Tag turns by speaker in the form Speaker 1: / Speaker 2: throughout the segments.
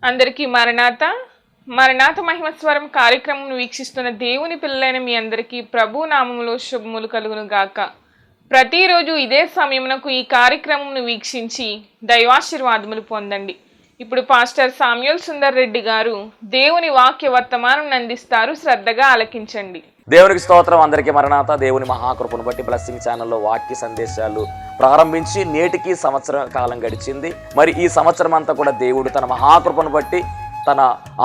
Speaker 1: అందరికీ మరణాత మరణాత మహిమస్వరం కార్యక్రమం వీక్షిస్తున్న దేవుని పిల్లలైన మీ అందరికీ ప్రభు నామములో శుభములు కలుగును గాక. ప్రతిరోజు ఇదే సమయమునకు ఈ కార్యక్రమం వీక్షించి దైవాశీర్వాదములు పొందండి. ఇప్పుడు పాస్టర్ సామ్యూల్ సుందర్ రెడ్డి గారు దేవుని వాక్య వర్తమానం అందిస్తారు. శ్రద్ధగా ఆలకించండి.
Speaker 2: దేవునికి స్తోత్రం. అందరికీ మరణాత. దేవుని మహాకృపను బట్టి బ్లెస్సింగ్ ఛానల్లో వాక్య సందేశాలు ప్రారంభించి నేటికి సంవత్సరం కాలం గడిచింది. మరి ఈ సంవత్సరం అంతా కూడా దేవుడు తన మహాకృపను బట్టి తన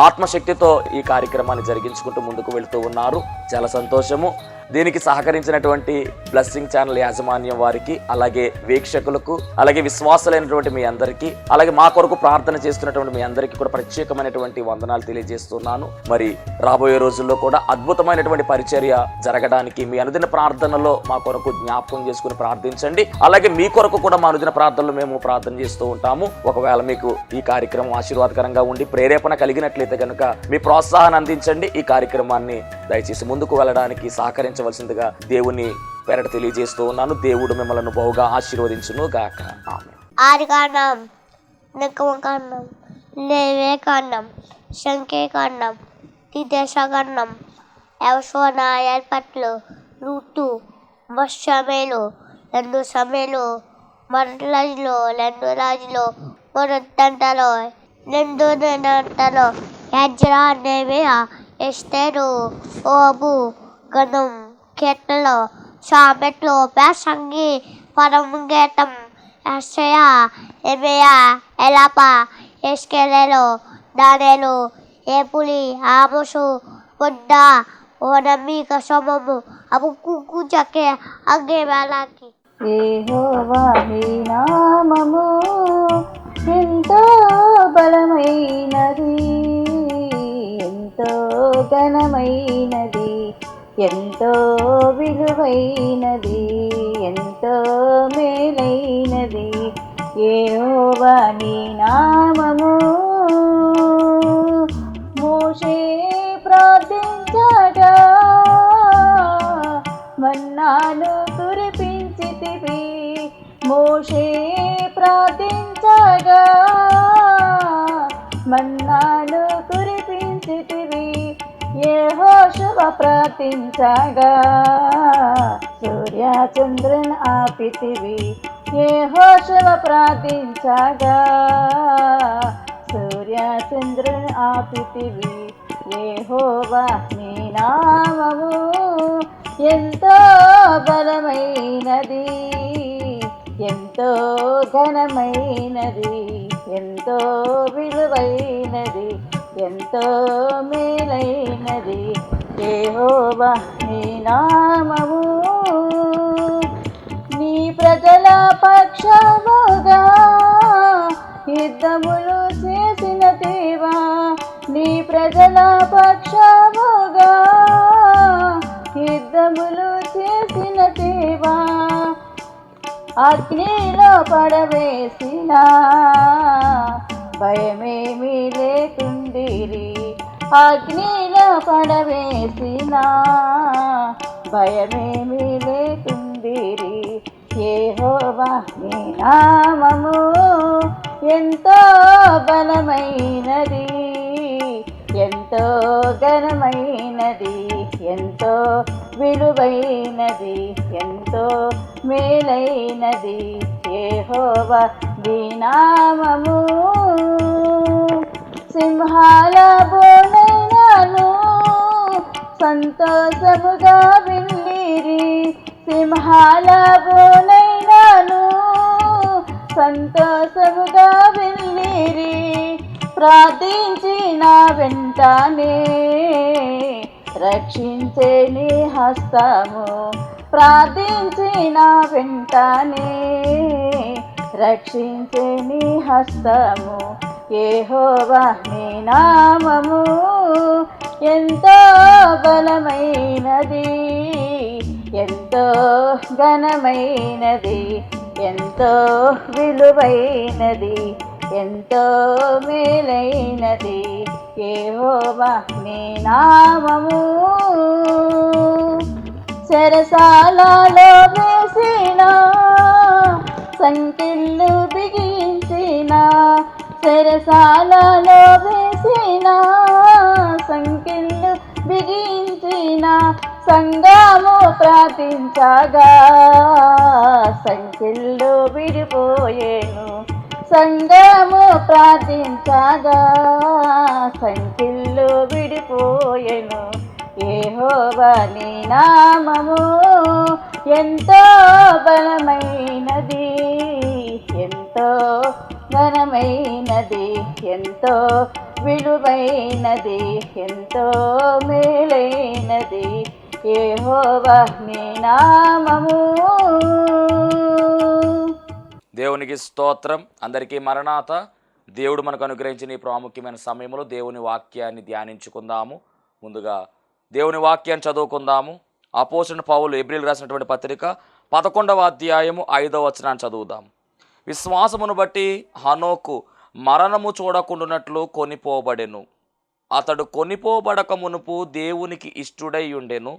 Speaker 2: ఆత్మశక్తితో ఈ కార్యక్రమాన్ని జరిగించుకుంటూ ముందుకు వెళుతూ ఉన్నారు. చాలా సంతోషము. దీనికి సహకరించినటువంటి బ్లెస్సింగ్ ఛానల్ యాజమాన్యం వారికి, అలాగే వీక్షకులకు, అలాగే విశ్వాసులైనటువంటి మీ అందరికీ, అలాగే మా కొరకు ప్రార్థన చేస్తున్నటువంటి మీ అందరికీ కూడా ప్రత్యేకమైనటువంటి వందనాలు తెలియజేస్తున్నాను. మరి రాబోయే రోజుల్లో కూడా అద్భుతమైనటువంటి పరిచర్య జరగడానికి మీ అనుదిన ప్రార్థనలో మా కొరకు జ్ఞాపకం చేసుకుని ప్రార్థించండి. అలాగే మీ కొరకు కూడా మా అనుదిన ప్రార్థనలో మేము ప్రార్థన చేస్తూ ఉంటాము. ఒకవేళ మీకు ఈ కార్యక్రమం ఆశీర్వాదకరంగా ఉండి ప్రేరేపణ కలిగినట్లయితే కనుక మీ ప్రోత్సాహాన్ని అందించండి. ఈ కార్యక్రమాన్ని దయచేసి ముందుకు వెళ్ళడానికి సహకరించవలసిందిగా దేవుని పేరట తెలియజేస్తూ ఉన్నాను. దేవుడు మిమ్మల్ని బహుగా ఆశీర్వదించును గాక.
Speaker 3: ఆదికాండం, నిర్గమకాండం, లేవియకాండం, సంఖ్యాకాండం, ద్వితీయోపదేశకాండం, యెహోషువ ఏర్పాట్లు, రూతు, సమూయేలు, 2 సమూయేలు, మొదటి రాజులు, 2 రాజులు, మొదటి దంతలో, 2 దంతలో, ఎజ్రా, నెహెమియా, ఎస్తేరు, యోబు, గణం, కీర్తనలు, సామెతలు, ప్రసంగి, పరమగీతం, యెషయా, యెరెమీయా, ఎలాప, యెహెజ్కేలు, దానియేలు, ఏపులి, ఆమోసు, బుద్ద, ఓనమీక, సోమము, హబక్కూకు, జకర్యా, హగ్గై, మలాకి.
Speaker 4: యెహోవా నీ నామము ఎంతో బలమైనది, ఎంతో ఘనమైనది, ఎంతో విలువైనది, ఎంతో మేలైనది. యెహోవా నీ నామము. మోషే ప్రార్థించగా మన్నాను కురిపించితివి, మోషే ప్రార్థించగా మన్నాను కురిపించితివి, యెహోషువ ప్రార్థించగా సూర్య చంద్రుని ఆపితివి, యెహోషువ ప్రార్థించగా సూర్య చంద్రుని ఆపితివి. యెహోవా నీ నామము ఎంతో బలమైనది, ఎంతో ఘనమైనది, ఎంతో విలువైనది, ఎంతో మేలైనది. యెహోవా నీ నామము. నీ ప్రజల పక్షముగా యుద్ధములు చేసిన దేవా, నీ ప్రజల పక్షముగా యుద్ధములు చేసిన దేవా, అగ్నిలో పడవేసిన భయమేమీ లేకుండిరి, అగ్నిలో పడవేసిన భయమేమీ లేకుండిరి. యెహోవా నీ నామము ఎంతో బలమైనది, ఎంతో ఘనమైనది, ఎంతో విలువైనది, ఎంతో మేలైనది. యెహోవా నీ నామము. సింహాల బోనైనాను సంతోషముగా వెళ్ళిరి, సింహాల బోనైనాను సంతోషముగా వెళ్ళిరి, ప్రార్థించిన వెంటనే రక్షించే నీ హస్తము, ప్రార్థించిన వెంటనే రక్షించే నీ హస్తము. యెహోవా నీ నామము ఎంతో బలమైనది, ఎంతో ఘనమైనది, ఎంతో విలువైనది, ఎంతో మేలైనది. యెహోవా నీ నామము. చెరసాలలో వేసిన సంకెళ్ళు బిగించిన చెరసాలలో వేసిన సంఖ్యలు బిగించిన సంఘము ప్రార్థించగా సంఖ్యలు విడిపోయేను. సంఘము ప్రార్థించగా సంఖ్యలు విడిపోయేను. యెహోవా నీ నామము ఎంతో బలమైనది, ఎంతో ఘనమైనది, ఎంతో విలువైనది, ఎంతో మేలైనది. యెహోవా నీ నామము.
Speaker 2: దేవునికి స్తోత్రం. అందరికీ మరణాత. దేవుడు మనకు అనుగ్రహించిన ఈ ప్రాముఖ్యమైన సమయంలో దేవుని వాక్యాన్ని ధ్యానించుకుందాము. ముందుగా దేవుని వాక్యాన్ని చదువుకుందాము. అపోస్తలుడైన పౌలు హెబ్రీయులకు రాసినటువంటి పత్రిక 11వ అధ్యాయము 5వ వచనాన్ని చదువుదాము. విశ్వాసమును బట్టి హనోకు మరణము చూడకుండానట్లు కొనిపోబడెను. అతడు కొనిపోబడక మునుపు దేవునికి ఇష్టుడై ఉండెను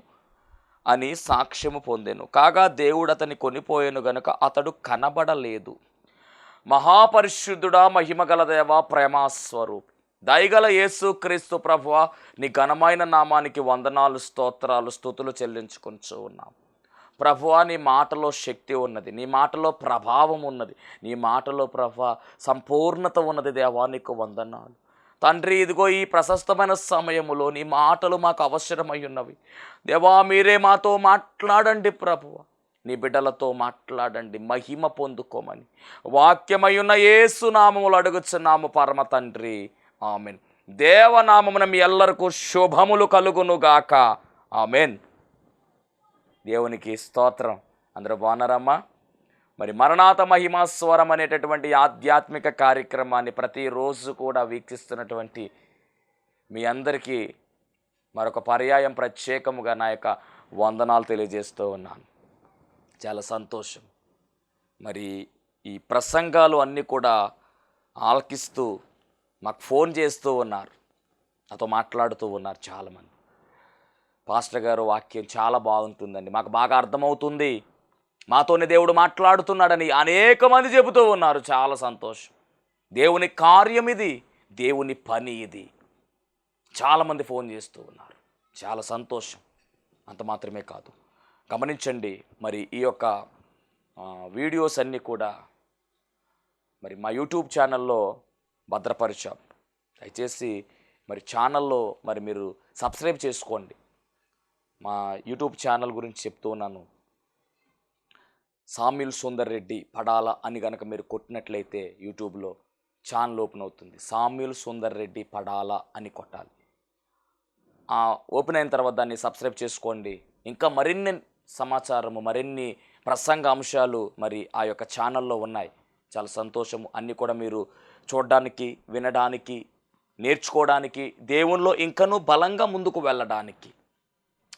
Speaker 2: అని సాక్ష్యము పొందెను. కాగా దేవుడు అతన్ని కొనిపోయెను గనుక అతడు కనబడలేదు. మహాపరిశుద్ధుడా, మహిమగల దేవా, ప్రేమాస్వరూపి, దయగల యేసు క్రీస్తు ప్రభువా, నీ ఘనమైన నామానికి వందనాలు, స్తోత్రాలు, స్తుతులు చెల్లించుకుంటూ ఉన్నాం. ప్రభువా, నీ మాటలో శక్తి ఉన్నది, నీ మాటలో ప్రభావం ఉన్నది, నీ మాటలో సంపూర్ణత ఉన్నది. దేవా, నీకు వందనాలు తండ్రి. ఇదిగో ఈ ప్రశస్తమైన సమయములో నీ మాటలు మాకు అవసరమై ఉన్నవి. దేవా, మీరే మాతో మాట్లాడండి ప్రభువా, నీ బిడ్డలతో మాట్లాడండి, మహిమ పొందుకోమని వాక్యమై ఉన్న యేసు నామములు అడుగుచున్నాము పరమ తండ్రి, ఆమెన్. దేవనామమున మీ ఎల్లరకు శుభములు కలుగునుగాక, ఆమెన్. దేవునికి స్తోత్రం. అందరూ బాగున్నారమ్మా? మరి మరణాత మహిమా స్వరం అనేటటువంటి ఆధ్యాత్మిక కార్యక్రమాన్ని ప్రతిరోజు కూడా వీక్షిస్తున్నటువంటి మీ అందరికీ మరొక పర్యాయం ప్రత్యేకముగా నా యొక్క వందనాలు తెలియజేస్తూ ఉన్నాను. చాలా సంతోషం. మరి ఈ ప్రసంగాలు అన్నీ కూడా ఆలకిస్తూ మాకు ఫోన్ చేస్తూ ఉన్నారు, నాతో మాట్లాడుతూ ఉన్నారు చాలామంది. పాస్టర్ గారు వాక్యం చాలా బాగుంటుందండి, మాకు బాగా అర్థమవుతుంది, మాతోనే దేవుడు మాట్లాడుతున్నాడని అనేక మంది చెబుతూ ఉన్నారు. చాలా సంతోషం. దేవుని కార్యం ఇది, దేవుని పని ఇది. చాలామంది ఫోన్ చేస్తూ ఉన్నారు, చాలా సంతోషం. అంత మాత్రమే కాదు, గమనించండి, మరి ఈ యొక్క వీడియోస్ అన్నీ కూడా మరి మా యూట్యూబ్ ఛానల్లో భద్రపరిచాం. దయచేసి మరి ఛానల్లో మరి మీరు సబ్స్క్రైబ్ చేసుకోండి. మా యూట్యూబ్ ఛానల్ గురించి చెప్తూ ఉన్నాను. సామ్యూల్ సుందర్ రెడ్డి పడాల అని కనుక మీరు కొట్టినట్లయితే యూట్యూబ్లో ఛానల్ ఓపెన్ అవుతుంది. సామ్యూల్ సుందర్ రెడ్డి పడాల అని కొట్టాలి. ఓపెన్ అయిన తర్వాత దాన్ని సబ్స్క్రైబ్ చేసుకోండి. ఇంకా మరిన్ని సమాచారము, మరిన్ని ప్రసంగ అంశాలు మరి ఆ యొక్క ఛానల్లో ఉన్నాయి. చాలా సంతోషము. అన్నీ కూడా మీరు చూడడానికి, వినడానికి, నేర్చుకోవడానికి, దేవునిలో ఇంకనూ బలంగా ముందుకు వెళ్ళడానికి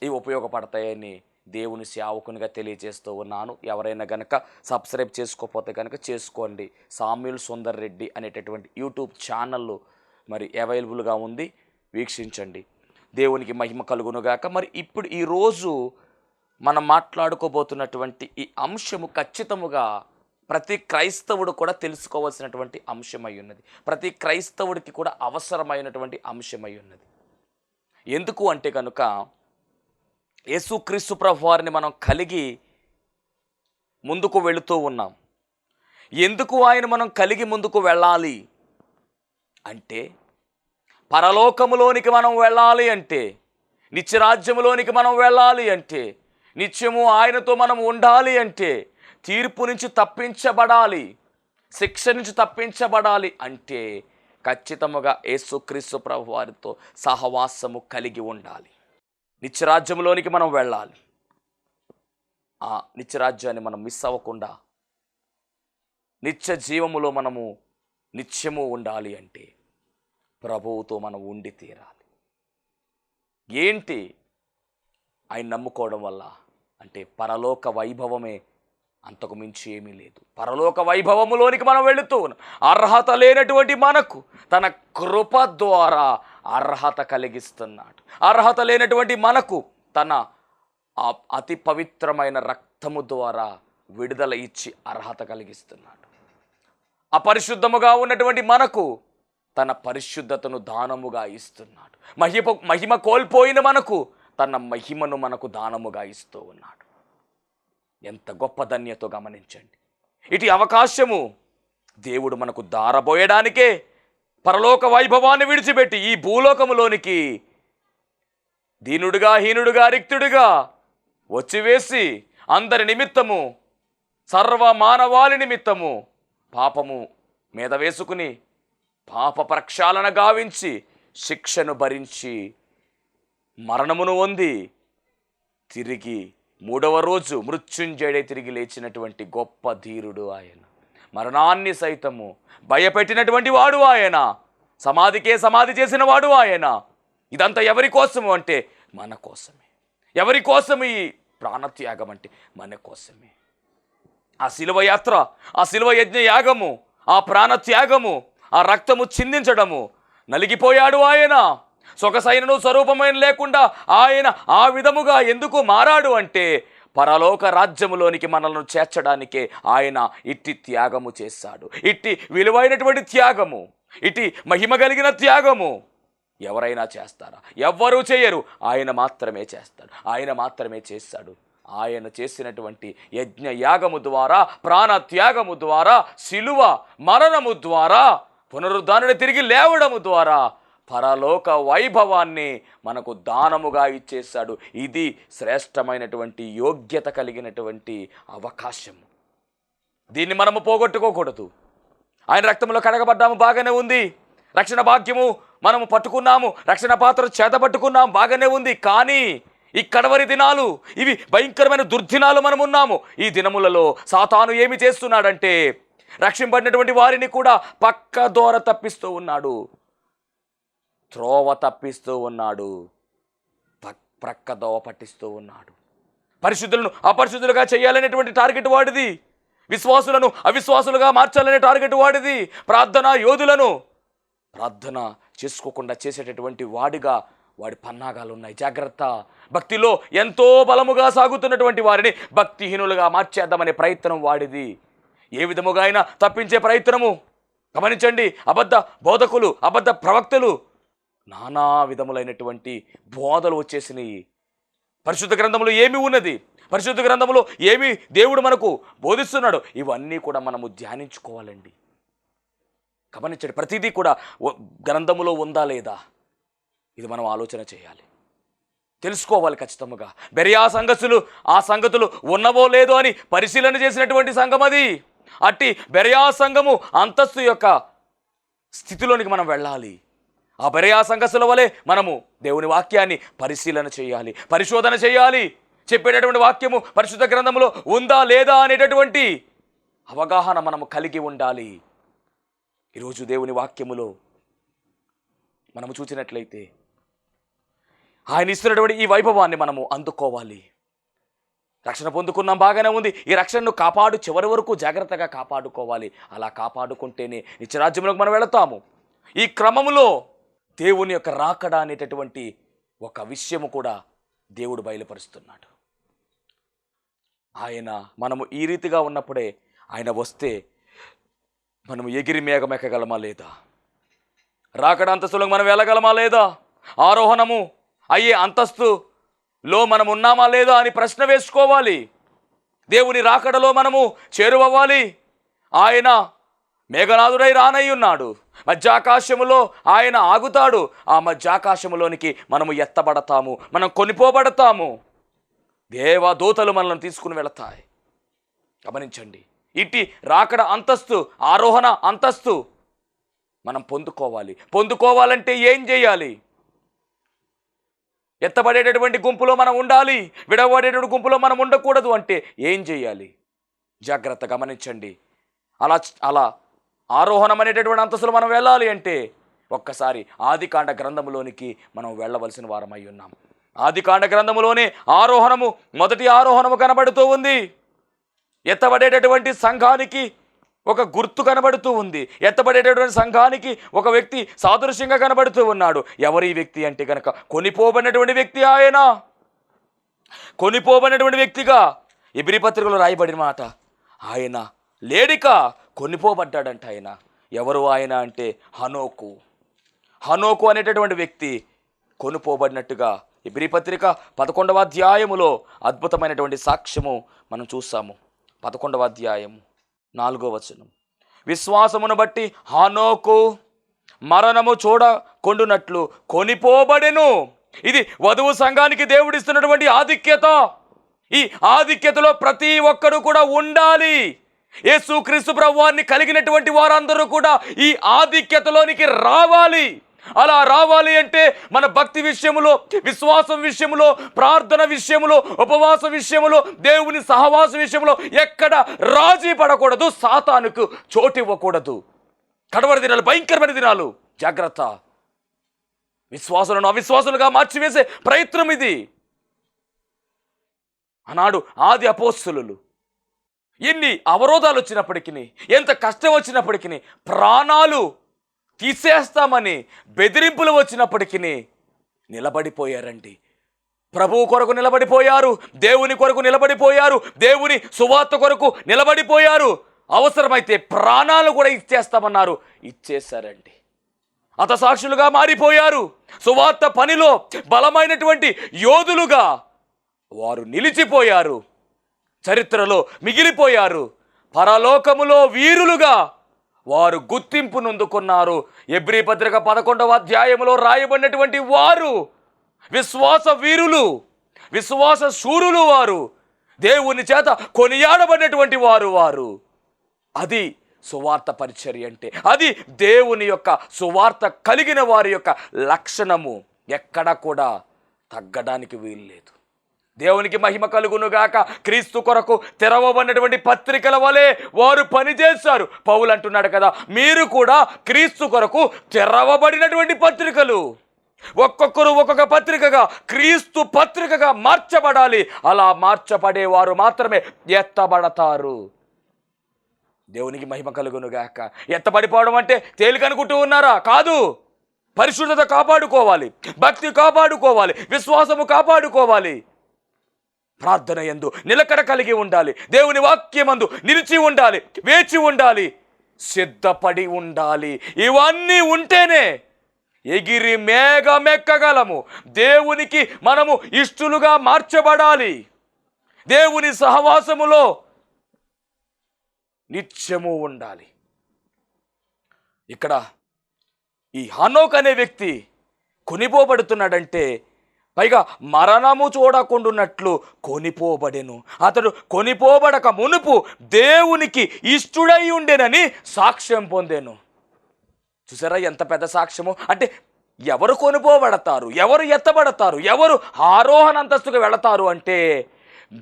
Speaker 2: ఇవి ఉపయోగపడతాయని దేవుని సేవకునిగా తెలియజేస్తూ ఉన్నాను. ఎవరైనా కనుక సబ్స్క్రైబ్ చేసుకోకపోతే కనుక చేసుకోండి. సామ్యూల్ సుందర్ రెడ్డి అనేటటువంటి యూట్యూబ్ ఛానల్ మరి అవైలబుల్గా ఉంది, వీక్షించండి. దేవునికి మహిమ కలుగునుగాక. మరి ఇప్పుడు ఈరోజు మనం మాట్లాడుకోబోతున్నటువంటి ఈ అంశము ఖచ్చితముగా ప్రతి క్రైస్తవుడు కూడా తెలుసుకోవాల్సినటువంటి అంశమై ఉన్నది. ప్రతి క్రైస్తవుడికి కూడా అవసరమైనటువంటి అంశమై ఉన్నది. ఎందుకు అంటే కనుక యేసుక్రీస్తు ప్రభువారిని మనం కలిగి ముందుకు వెళుతూ ఉన్నాం. ఎందుకు ఆయన మనం కలిగి ముందుకు వెళ్ళాలి అంటే, పరలోకములోనికి మనం వెళ్ళాలి అంటే, నిత్యరాజ్యములోనికి మనం వెళ్ళాలి అంటే, నిత్యము ఆయనతో మనం ఉండాలి అంటే, తీర్పు నుంచి తప్పించబడాలి, శిక్ష నుంచి తప్పించబడాలి అంటే ఖచ్చితముగా యేసుక్రీస్తు ప్రభువారితో సహవాసము కలిగి ఉండాలి. నిత్యరాజ్యంలోనికి మనం వెళ్ళాలి. ఆ నిత్యరాజ్యాన్ని మనం మిస్ అవ్వకుండా నిత్య జీవములో మనము నిత్యము ఉండాలి అంటే ప్రభువుతో మనం ఉండి తీరాలి. ఏంటి ఆయన నమ్ముకోవడం వల్ల అంటే పరలోక వైభవమే, అంతకు మించి ఏమీ లేదు. పరలోక వైభవములోనికి మనం వెళుతూ ఉన్నాం. అర్హత లేనటువంటి మనకు తన కృప ద్వారా అర్హత కలిగిస్తున్నాడు. అర్హత లేనటువంటి మనకు తన అతి పవిత్రమైన రక్తము ద్వారా విడుదల ఇచ్చి అర్హత కలిగిస్తున్నాడు. అపరిశుద్ధముగా ఉన్నటువంటి మనకు తన పరిశుద్ధతను దానముగా ఇస్తున్నాడు. మహిమ కోల్పోయిన మనకు తన మహిమను మనకు దానముగా ఇస్తూ ఉన్నాడు. ఎంత గొప్ప ధన్యతో గమనించండి. ఇటు అవకాశము దేవుడు మనకు దారబోయడానికే పరలోక వైభవాన్ని విడిచిపెట్టి ఈ భూలోకములోనికి దీనుడుగా, హీనుడుగా, రిక్తుడుగా వచ్చివేసి అందరి నిమిత్తము, సర్వ మానవాళి నిమిత్తము పాపము మీద వేసుకుని పాప ప్రక్షాళన గావించి శిక్షను భరించి మరణమును పొంది తిరిగి 3వ రోజు మృత్యుంజయుడై తిరిగి లేచినటువంటి గొప్ప ధీరుడు ఆయన. మరణాన్ని సైతము భయపెట్టినటువంటి వాడు ఆయన. సమాధికే సమాధి చేసిన వాడు ఆయన. ఇదంతా ఎవరి కోసము అంటే మన కోసమే. ఎవరి కోసము ఈ ప్రాణత్యాగం అంటే మన కోసమే. ఆ శిలువ యాత్ర, ఆ శిలువ యజ్ఞ యాగము, ఆ ప్రాణత్యాగము, ఆ రక్తము చిందించడము, నలిగిపోయాడు ఆయన. సొగసైనను స్వరూపమైన లేకుండా ఆయన ఆ విధముగా ఎందుకు మారాడు అంటే పరలోక రాజ్యములోనికి మనల్ని చేర్చడానికే ఆయన ఇట్టి త్యాగము చేశాడు. ఇట్టి విలువైనటువంటి త్యాగము, ఇట్టి మహిమ కలిగిన త్యాగము ఎవరైనా చేస్తారా? ఎవ్వరూ చేయరు. ఆయన మాత్రమే చేస్తాడు. ఆయన మాత్రమే చేశాడు. ఆయన చేసినటువంటి యజ్ఞ యాగము ద్వారా, ప్రాణ త్యాగము ద్వారా, శిలువ మరణము ద్వారా, పునరుద్ధానుని తిరిగి లేవడము ద్వారా పరలోక వైభవాన్ని మనకు దానముగా ఇచ్చేశాడు. ఇది శ్రేష్టమైనటువంటి యోగ్యత కలిగినటువంటి అవకాశము. దీన్ని మనము పోగొట్టుకోకూడదు. ఆయన రక్తంలో కడగబడ్డాము, బాగానే ఉంది. రక్షణ భాగ్యము మనము పట్టుకున్నాము, రక్షణ పాత్ర చేత పట్టుకున్నాము, బాగానే ఉంది. కానీ ఈ కడవరి దినాలు, ఇవి భయంకరమైన దుర్దినాలు మనం ఉన్నాము. ఈ దినములలో సాతాను ఏమి చేస్తున్నాడంటే రక్షింపడినటువంటి వారిని కూడా పక్క దోర తప్పిస్తూ ఉన్నాడు, త్రోవ తప్పిస్తూ ఉన్నాడు, ప్రక్క దోవ పట్టిస్తూ ఉన్నాడు. పరిశుద్ధులను అపరిశుద్ధులుగా చేయాలనేటువంటి టార్గెట్ వాడిది. విశ్వాసులను అవిశ్వాసులుగా మార్చాలనే టార్గెట్ వాడిది. ప్రార్థన యోధులను ప్రార్థన చేసుకోకుండా చేసేటటువంటి వాడిగా వాడి పన్నాగాలు ఉన్నాయి. జాగ్రత్త. భక్తిలో ఎంతో బలముగా సాగుతున్నటువంటి వారిని భక్తిహీనులుగా మార్చేద్దామనే ప్రయత్నం వాడిది. ఏ విధముగా అయినా తప్పించే ప్రయత్నము. గమనించండి, అబద్ధ బోధకులు, అబద్ధ ప్రవక్తలు, నానా విధములైనటువంటి బోధలు వచ్చేసినాయి. పరిశుద్ధ గ్రంథంలో ఏమి ఉన్నది, పరిశుద్ధ గ్రంథంలో ఏమి దేవుడు మనకు బోధిస్తున్నాడు, ఇవన్నీ కూడా మనము ధ్యానించుకోవాలండి. గమనించండి, ప్రతిదీ కూడా గ్రంథములో ఉందా లేదా, ఇది మనం ఆలోచన చేయాలి, తెలుసుకోవాలి ఖచ్చితంగా. బెరియా సంగతులు, ఆ సంగతులు ఉన్నవో లేదో అని పరిశీలన చేసినటువంటి సంఘం అది. అట్టి బెరియా సంఘము అంతస్తు యొక్క స్థితిలోనికి మనం వెళ్ళాలి. ఆ బెరియా సంఘసుల వలె మనము దేవుని వాక్యాన్ని పరిశీలన చేయాలి, పరిశోధన చేయాలి. చెప్పేటటువంటి వాక్యము పరిశుద్ధ గ్రంథంలో ఉందా లేదా అనేటటువంటి అవగాహన మనము కలిగి ఉండాలి. ఈరోజు దేవుని వాక్యములో మనము చూసినట్లయితే ఆయన ఇస్తున్నటువంటి ఈ వైభవాన్ని మనము అందుకోవాలి. రక్షణ పొందుకున్నాం, బాగానే ఉంది. ఈ రక్షణను చివరి వరకు జాగ్రత్తగా కాపాడుకోవాలి. అలా కాపాడుకుంటేనే నిత్యరాజ్యంలోకి మనం వెళతాము. ఈ క్రమములో దేవుని యొక్క రాకడ అనేటటువంటి ఒక విషయము కూడా దేవుడు బయలుపరుస్తున్నాడు. మనము ఈ రీతిగా ఉన్నప్పుడే ఆయన వస్తే మనము ఎగిరి మేఘం ఎక్కగలమా లేదా, రాకడ అంతస్తులో మనం వెళ్ళగలమా లేదా, ఆరోహణము అయ్యే అంతస్తులో మనం ఉన్నామా లేదా అని ప్రశ్న వేసుకోవాలి. దేవుని రాకడలో మనము చేరువవ్వాలి. ఆయన మేఘనాథుడై రానయ్యున్నాడు. మధ్యాకాశములో ఆయన ఆగుతాడు. ఆ మధ్యాకాశములోనికి మనము ఎత్తబడతాము, మనం కొనిపోబడతాము. దేవదూతలు మనల్ని తీసుకుని వెళతాయి. గమనించండి, ఇట్టి రాకడ అంతస్తు, ఆరోహణ అంతస్తు మనం పొందుకోవాలంటే ఏం చేయాలి? ఎత్తబడేటటువంటి గుంపులో మనం ఉండాలి, విడవబడేటటువంటి గుంపులో మనం ఉండకూడదు. అంటే ఏం చేయాలి? జాగ్రత్త గమనించండి. అలా ఆరోహణం అనేటటువంటి అంతస్తులు మనం వెళ్ళాలి అంటే ఒక్కసారి ఆదికాండ గ్రంథములోనికి మనం వెళ్ళవలసిన వారమై ఉన్నాం. ఆదికాండ గ్రంథములోనే ఆరోహణము, మొదటి ఆరోహణము కనబడుతూ ఉంది. ఎత్తబడేటటువంటి సంఘానికి ఒక గుర్తు కనబడుతూ ఉంది. ఎత్తబడేటటువంటి సంఘానికి ఒక వ్యక్తి సాదృశ్యంగా కనబడుతూ ఉన్నాడు. ఎవరి వ్యక్తి అంటే కనుక కొనిపోబడినటువంటి వ్యక్తి. ఆయన కొనిపోబడినటువంటి వ్యక్తిగా ఎబ్రీ పత్రికలో రాయబడిన మాట, ఆయన లేడిక కొనిపోబడ్డాడంట ఆయన. ఎవరు ఆయన అంటే హనోకు. హనోకు అనేటటువంటి వ్యక్తి కొనుపోబడినట్టుగా హెబ్రీ పత్రిక 11వ అధ్యాయములో అద్భుతమైనటువంటి సాక్ష్యము మనం చూస్తాము. 11వ అధ్యాయము 4వ వచనం. విశ్వాసమును బట్టి హనోకు మరణము చూడకొండునట్లు కొనిపోబడెను. ఇది వధువు సంఘానికి దేవుడిస్తున్నటువంటి ఆధిక్యత. ఈ ఆధిక్యతలో ప్రతి ఒక్కరు కూడా ఉండాలి. యేసుక్రీస్తు ప్రభువారిని కలిగినటువంటి వారందరూ కూడా ఈ ఆధిక్యతలోనికి రావాలి. అలా రావాలి అంటే మన భక్తి విషయములో, విశ్వాసం విషయములో, ప్రార్థన విషయములో, ఉపవాస విషయములో, దేవుని సహవాస విషయంలో ఎక్కడ రాజీ పడకూడదు. సాతానుకు చోటు ఇవ్వకూడదు. కడవరి దినాలు భయంకరమైన దినాలు. జాగ్రత్త. విశ్వాసులను అవిశ్వాసులుగా మార్చివేసే ప్రయత్నం ఇది. ఆనాడు ఆది అపోస్తలులు ఎన్ని అవరోధాలు వచ్చినప్పటికీ, ఎంత కష్టం వచ్చినప్పటికీ, ప్రాణాలు తీసేస్తామని బెదిరింపులు వచ్చినప్పటికీ నిలబడిపోయారండి. ప్రభువు కొరకు నిలబడిపోయారు, దేవుని కొరకు నిలబడిపోయారు, దేవుని సువార్త కొరకు నిలబడిపోయారు. అవసరమైతే ప్రాణాలు కూడా ఇచ్చేస్తామన్నారు, ఇచ్చేశారండి. హతసాక్షులుగా మారిపోయారు. సువార్త పనిలో బలమైనటువంటి యోధులుగా వారు నిలిచిపోయారు, చరిత్రలో మిగిలిపోయారు. పరలోకములో వీరులుగా వారు గుర్తింపు నొందుకున్నారు. హెబ్రీ పత్రిక 11వ అధ్యాయములో రాయబడినటువంటి వారు విశ్వాస వీరులు, విశ్వాస శూరులు. వారు దేవుని చేత కొనియాడబడినటువంటి వారు. అది సువార్త పరిచర్య అంటే. అది దేవుని యొక్క సువార్త కలిగిన వారి యొక్క లక్షణము. ఎక్కడ కూడా తగ్గడానికి వీలు లేదు. దేవునికి మహిమ కలుగునుగాక. క్రీస్తు కొరకు తెరవబడినటువంటి పత్రికల వలె వారు పనిచేశారు. పౌలు అంటున్నాడు కదా, మీరు కూడా క్రీస్తు కొరకు తెరవబడినటువంటి పత్రికలు. ఒక్కొక్కరు ఒక్కొక్క పత్రికగా క్రీస్తు పత్రికగా మార్చబడాలి. అలా మార్చబడేవారు మాత్రమే ఎత్తబడతారు. దేవునికి మహిమ కలుగునుగాక. ఎత్తబడిపోవడం అంటే తేలికనుకుంటూ ఉన్నారా? కాదు. పరిశుద్ధత కాపాడుకోవాలి, భక్తి కాపాడుకోవాలి, విశ్వాసము కాపాడుకోవాలి, ప్రార్థన యందు నిలకడ కలిగి ఉండాలి, దేవుని వాక్యమందు నిలిచి ఉండాలి, వేచి ఉండాలి, సిద్ధపడి ఉండాలి. ఇవన్నీ ఉంటేనే ఎగిరి మేఘమెక్కగలము. దేవునికి మనము ఇష్టలుగా మార్చబడాలి. దేవుని సహవాసములో నిత్యము ఉండాలి. ఇక్కడ ఈ హనోక్ అనే వ్యక్తి కొనిపోబడుతున్నాడంటే, పైగా మరణము చూడకుండున్నట్లు కొనిపోబడెను. అతడు కొనిపోబడక మునుపు దేవునికి ఇష్టుడై ఉండెనని సాక్ష్యం పొందెను. చూసారా ఎంత పెద్ద సాక్ష్యము? అంటే ఎవరు కొనిపోబడతారు, ఎవరు ఎత్తబడతారు, ఎవరు ఆరోహణ అంతస్తుకు వెళతారు అంటే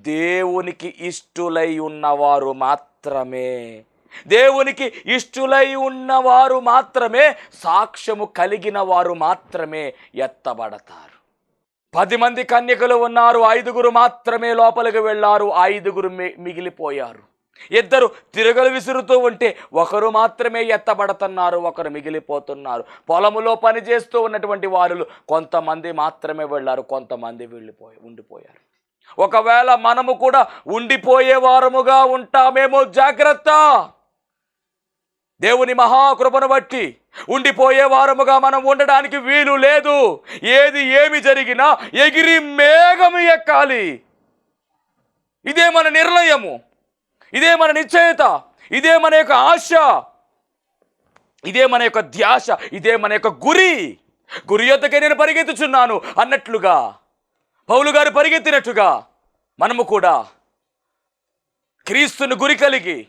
Speaker 2: దేవునికి ఇష్టులై ఉన్నవారు మాత్రమే. దేవునికి ఇష్టులై ఉన్నవారు మాత్రమే, సాక్ష్యము కలిగిన వారు మాత్రమే ఎత్తబడతారు. 10 మంది కన్యకలు ఉన్నారు, 5గురు మాత్రమే లోపలికి వెళ్ళారు, 5గురు మిగిలిపోయారు. 2 తిరగలు విసురుతూ ఉంటే 1 మాత్రమే ఎత్తబడుతున్నారు, 1 మిగిలిపోతున్నారు. పొలములో పనిచేస్తూ ఉన్నటువంటి వారు కొంతమంది మాత్రమే వెళ్ళారు, కొంతమంది ఉండిపోయారు. ఒకవేళ మనము కూడా ఉండిపోయే వారముగా ఉంటామేమో, జాగ్రత్త. దేవుని మహాకృపను బట్టి ఉండిపోయే వారముగా మనం ఉండడానికి వీలు లేదు. ఏమి జరిగినా ఎగిరి మేఘము ఎక్కాలి. ఇదే మన నిర్ణయము, ఇదే మన నిశ్చయత, ఇదే మన యొక్క ఆశ, ఇదే మన యొక్క ధ్యాస, ఇదే మన యొక్క గురి యొద్దకే నేను పరిగెత్తుచున్నాను అన్నట్లుగా, పౌలు గారు పరిగెత్తినట్టుగా మనము కూడా క్రీస్తుని గురి కలిగి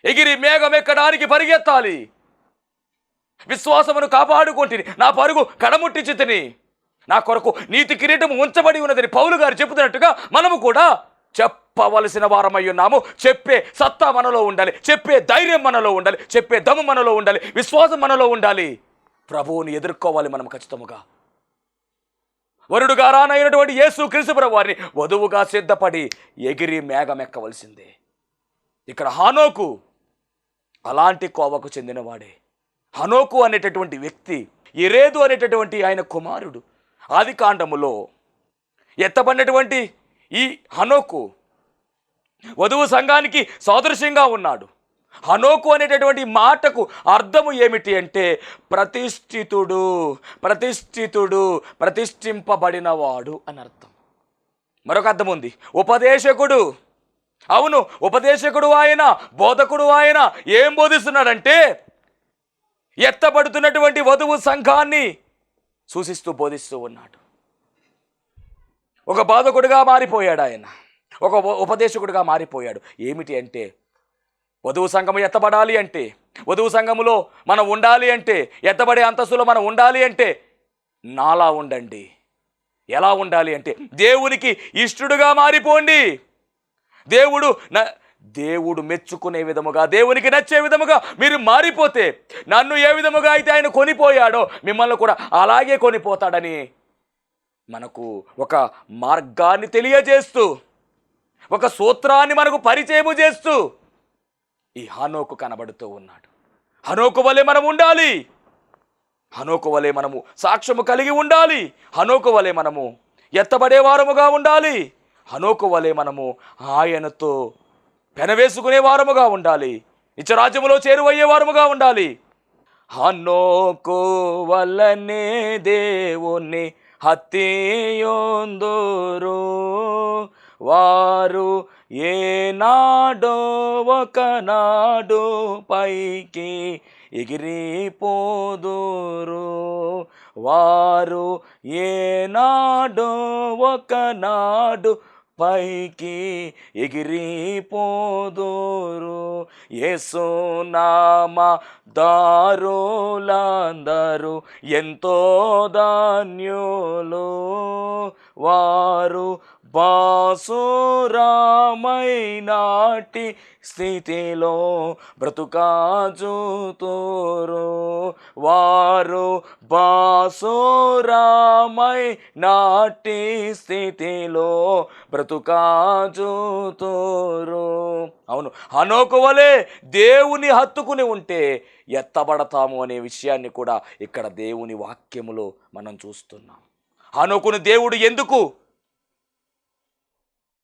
Speaker 2: ఎగిరి మేఘం ఎక్కడానికి పరిగెత్తాలి. విశ్వాసమును కాపాడుకుంటుని, నా పరుగు కడముట్టించితిని, నా కొరకు నీతి కిరీటము ఉంచబడి ఉన్నదని పౌలు గారు చెబుతున్నట్టుగా మనము కూడా చెప్పవలసిన వారమై ఉన్నాము. చెప్పే సత్తా మనలో ఉండాలి, చెప్పే ధైర్యం మనలో ఉండాలి, చెప్పే దమ్ము మనలో ఉండాలి, విశ్వాసం మనలో ఉండాలి. ప్రభువుని ఎదుర్కోవాలి మనం ఖచ్చితముగా. వరుడుగా రానైనటువంటి యేసుక్రీస్తు ప్రభువు వారిని వధువుగా సిద్ధపడి ఎగిరి మేఘమెక్కవలసిందే. ఇక్కడ హనోకు అలాంటి కోవకు చెందినవాడే. హనోకు అనేటటువంటి వ్యక్తి యెరెదు అనేటటువంటి ఆయన కుమారుడు. ఆది కాండములో ఎత్తబడినటువంటి ఈ హనోకు వధువు సంఘానికి సాదృశ్యంగా ఉన్నాడు. హనోకు అనేటటువంటి మాటకు అర్థము ఏమిటి అంటే ప్రతిష్ఠితుడు, ప్రతిష్ఠితుడు, ప్రతిష్ఠింపబడినవాడు అని అర్థం. మరొక అర్థం ఉంది, ఉపదేశకుడు. అవును, ఉపదేశకుడు ఆయన, బోధకుడు ఆయన. ఏం బోధిస్తున్నాడంటే ఎత్తబడుతున్నటువంటి వధువు సంఘాన్ని సూచిస్తూ బోధిస్తూ ఉన్నాడు. ఒక బోధకుడిగా మారిపోయాడు ఆయన, ఒక ఉపదేశకుడిగా మారిపోయాడు. ఏమిటి అంటే వధువు సంఘము ఎత్తబడాలి అంటే, వధువు సంఘములో మనం ఉండాలి అంటే, ఎత్తబడే అంతస్తులో మనం ఉండాలి అంటే నాలా ఉండండి. ఎలా ఉండాలి అంటే దేవునికి ఇష్టడుగా మారిపోండి. దేవుడు మెచ్చుకునే విధముగా, దేవునికి నచ్చే విధముగా మీరు మారిపోతే, నన్ను ఏ విధముగా అయితే ఆయన కొనిపోయాడో మిమ్మల్ని కూడా అలాగే కొనిపోతాడని మనకు ఒక మార్గాన్ని తెలియజేస్తూ, ఒక సూత్రాన్ని మనకు పరిచయము చేస్తూ ఈ హనోకు కనబడుతూ ఉన్నాడు. హనోకు వలె మనం ఉండాలి, హనోకు వలె మనము సాక్ష్యము కలిగి ఉండాలి, హనోకు వలె మనము ఎత్తబడే వారముగా ఉండాలి, హనోకు వలె మనము ఆయనతో పెనవేసుకునే వారముగా ఉండాలి, నిత్యరాజ్యములో చేరువయ్యే వారముగా ఉండాలి. హనోకు వలనే దేవుని హత్యొందురు, వారు ఏనాడో ఒకనాడు పైకి ఎగిరిపోదురు, వారు ఏనాడో ఒకనాడు పైకి ఎగిరిపోదురు. యేసు నామ దారులందరూ ఎంతో ధన్యులు, వారు బాసురామైనాటి స్థితిలో బ్రతుకాజుతురు, వారు బాసురామైనాటి స్థితిలో బ్రతుకాజుతురు. అవును, హనోకు వలె దేవుని హత్తుకుని ఉంటే ఎత్తబడతాము అనే విషయాన్ని కూడా ఇక్కడ దేవుని వాక్యములో మనం చూస్తున్నాం. హనోకును దేవుడు ఎందుకు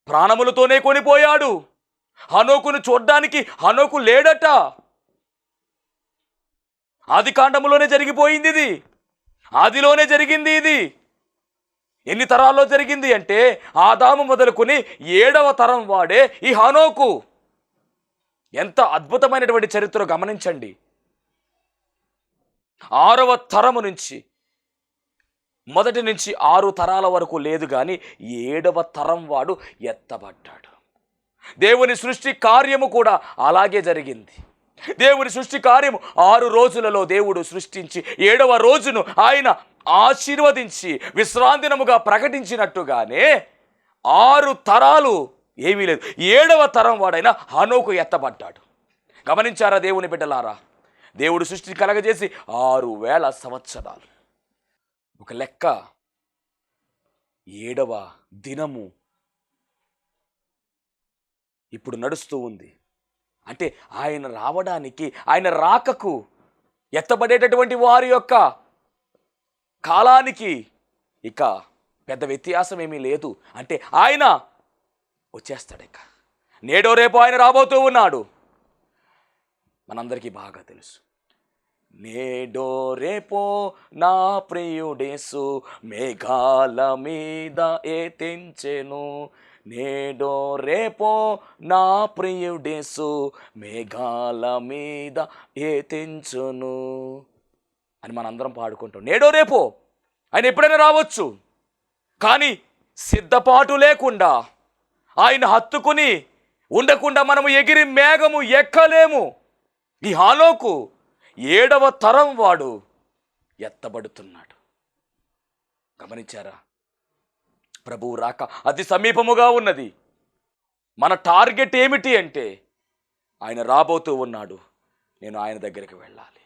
Speaker 2: ప్రాణములతోనే కొనిపోయాడు? హనోకును చూడ్డానికి హనోకు లేడట. ఆది కాండములోనే జరిగిపోయింది ఇది, ఆదిలోనే జరిగింది ఇది. ఎన్ని తరాల్లో జరిగింది అంటే ఆదాము మొదలుకొని 7వ తరం వాడే ఈ హనోకు. ఎంత అద్భుతమైనటువంటి చరిత్ర గమనించండి. 6వ తరము నుంచి, మొదటి నుంచి 6 తరాల వరకు లేదు, కానీ 7వ తరం వాడు ఎత్తబడ్డాడు. దేవుని సృష్టి కార్యము కూడా అలాగే జరిగింది. దేవుని సృష్టి కార్యము 6 రోజులలో దేవుడు సృష్టించి 7వ రోజును ఆయన ఆశీర్వదించి విశ్రాంతినముగా ప్రకటించినట్టుగానే 6 తరాలు ఏమీ లేదు, 7వ తరం వాడైన హనోకు ఎత్తబడ్డాడు. గమనించారా దేవుని బిడ్డలారా? దేవుడు సృష్టి కలగజేసి 6000 సంవత్సరాలు. ఒక లెక్క 7వ దినము ఇప్పుడు నడుస్తూ ఉంది. అంటే ఆయన రావడానికి, ఆయన రాకకు, ఎత్తబడేటటువంటి వారి యొక్క కాలానికి ఇక పెద్ద వ్యత్యాసం ఏమీ లేదు. అంటే ఆయన వచ్చేస్తాడు. ఇక నేడో రేపు ఆయన రాబోతూ ఉన్నాడు. మనందరికీ బాగా తెలుసు. నేడో రేపో నా ప్రియుడేసు మేఘాల మీద ఏతించెను, నేడో రేపో నా ప్రియుడేసు మేఘాల మీద ఏతించును అని మనందరం పాడుకుంటాం. నేడో రేపో ఆయన ఎప్పుడైనా రావచ్చు, కానీ సిద్ధపాటు లేకుండా, ఆయన హత్తుకుని ఉండకుండా మనము ఎగిరి మేఘము ఎక్కలేము. ఈ హనోకు 7వ తరం వాడు ఎత్తబడుతున్నాడు. గమనించారా? ప్రభువు రాక అతి సమీపముగా ఉన్నది. మన టార్గెట్ ఏమిటి అంటే ఆయన రాబోతూ ఉన్నాడు, నేను ఆయన దగ్గరికి వెళ్ళాలి,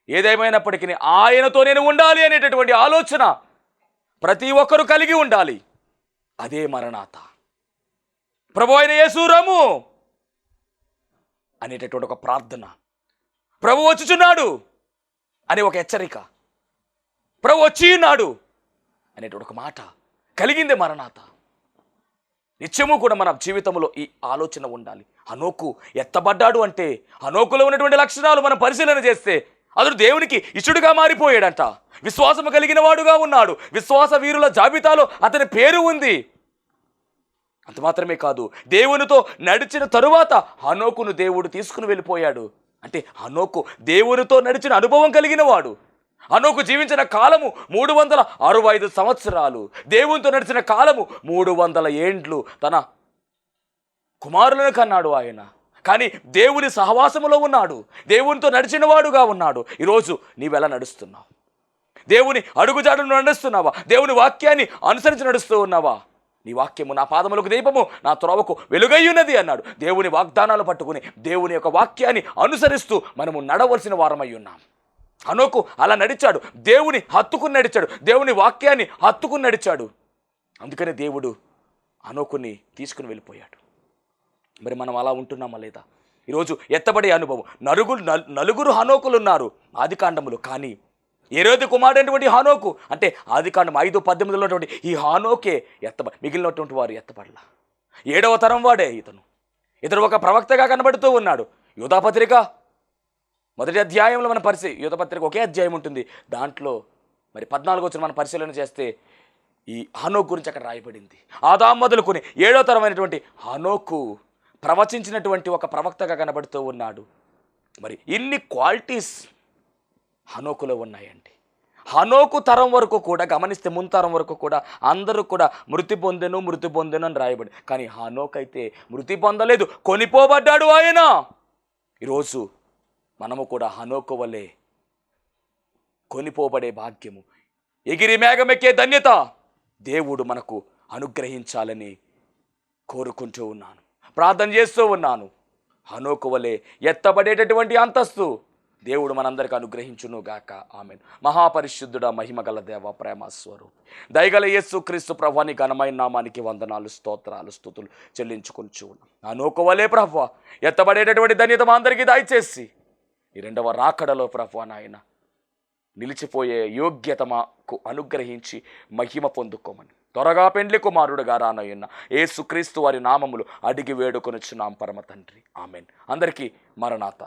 Speaker 2: ఏదేమైనప్పటికీ ఆయనతో నేను ఉండాలి అనేటటువంటి ఆలోచన ప్రతి ఒక్కరూ కలిగి ఉండాలి. అదే మరణాత. ప్రభు అయిన యేసు రమ్ము అనేటటువంటి ఒక ప్రార్థన, ప్రభు వచ్చుచున్నాడు అనే ఒక హెచ్చరిక, ప్రభు వచ్చి ఉన్నాడు అనేటువంటి ఒక మాట కలిగిందే మరణాత. నిత్యము కూడా మన జీవితంలో ఈ ఆలోచన ఉండాలి. హనోకు ఎత్తబడ్డాడు అంటే హనోకులో ఉన్నటువంటి లక్షణాలు మనం పరిశీలన చేస్తే అతడు దేవునికి ఇష్టడుగా మారిపోయాడంట. విశ్వాసము కలిగిన వాడుగా ఉన్నాడు. విశ్వాస వీరుల జాబితాలో అతని పేరు ఉంది. అంత మాత్రమే కాదు, దేవునితో నడిచిన తరువాత హనోకును దేవుడు తీసుకుని వెళ్ళిపోయాడు. అంటే హనోకు దేవునితో నడిచిన అనుభవం కలిగిన వాడు. హనోకు జీవించిన కాలము 365 సంవత్సరాలు. దేవునితో నడిచిన కాలము 300 ఏండ్లు. తన కుమారులను కన్నాడు ఆయన. కానీ దేవుని సహవాసములో ఉన్నాడు. దేవునితో నడిచిన వాడుగా ఉన్నాడు. ఈరోజు నీవెలా నడుస్తున్నావు? దేవుని అడుగుజాడను నడుస్తున్నావా? దేవుని వాక్యాన్ని అనుసరించి నడుస్తూ ఉన్నావా? నీ వాక్యము నా పాదములకు దీపము, నా త్రోవకు వెలుగయ్యున్నది అన్నాడు. దేవుని వాగ్దానాలు పట్టుకుని దేవుని యొక్క వాక్యాన్ని అనుసరిస్తూ మనము నడవలసిన వారమై ఉన్నాం. హనోకు అలా నడిచాడు. దేవుని హత్తుకుని నడిచాడు. దేవుని వాక్యాన్ని హత్తుకుని నడిచాడు. అందుకనే దేవుడు హనోకుని తీసుకుని వెళ్ళిపోయాడు. మరి మనం అలా ఉంటున్నామా లేదా? ఈరోజు ఎత్తబడే అనుభవం. నలుగురు హనోకులు ఉన్నారు ఆదికాండములు. కానీ ఏరోదు కుమారుడైనటువంటి హనోకు, అంటే ఆదికాండం 5:18 ఉన్నటువంటి ఈ హనోకే మిగిలినటువంటి వారు ఎత్తబడలా. 7వ తరం వాడే ఇతను ఒక ప్రవక్తగా కనబడుతూ ఉన్నాడు. యూదాపత్రిక 1వ అధ్యాయంలో మన యూదాపత్రిక ఒకే అధ్యాయం ఉంటుంది. దాంట్లో మరి 14 వచ్చిన మనం పరిశీలన చేస్తే ఈ హనోకు గురించి అక్కడ రాయబడింది. ఆదాం మొదలుకొని 7వ తరమైనటువంటి హనోకు ప్రవచించినటువంటి ఒక ప్రవక్తగా కనబడుతూ ఉన్నాడు. మరి ఇన్ని క్వాలిటీస్ హనోకులో ఉన్నాయండి. హనోకు తరం వరకు కూడా గమనిస్తే ముంతరం వరకు కూడా అందరూ కూడా మృతి పొందెను అని రాయబడి, కానీ హనోకు అయితే మృతి పొందలేదు, కొనిపోబడ్డాడు ఆయన. ఈరోజు మనము కూడా హనోకు వలె కొనిపోబడే భాగ్యము, ఎగిరి మేఘమెక్కే ధన్యత దేవుడు మనకు అనుగ్రహించాలని కోరుకుంటూ ఉన్నాను, ప్రార్థన చేస్తూ ఉన్నాను. హనోకు వలె ఎత్తబడేటటువంటి అంతస్తు దేవుడు మనందరికీ అనుగ్రహించును గాక. ఆమేన్. మహాపరిశుద్ధుడా, మహిమగల దేవ, ప్రేమ స్వరూపి, దయగల యేసు క్రీస్తు ప్రభువాని ఘనమైన నామానికి వందనాలు, స్తోత్రాలు, స్తుతులు చెల్లించుకుంటూ ఉన్నాం. హనోకు వలె ప్రభువా ఎత్తబడేటటువంటి ధన్యత మా అందరికీ దయచేసి ఈ 2వ రాకడలో ప్రభువా నాయన నిలిచిపోయే యోగ్యత మాకు అనుగ్రహించి మహిమ పొందుకోమని త్వరగా పెండ్లి కుమారుడుగా రానయ్యున్న యేసుక్రీస్తు వారి నామములు అడిగి వేడుకొనుచున్నాం పరమ తండ్రి. ఆమేన్. అందరికీ మరణాత.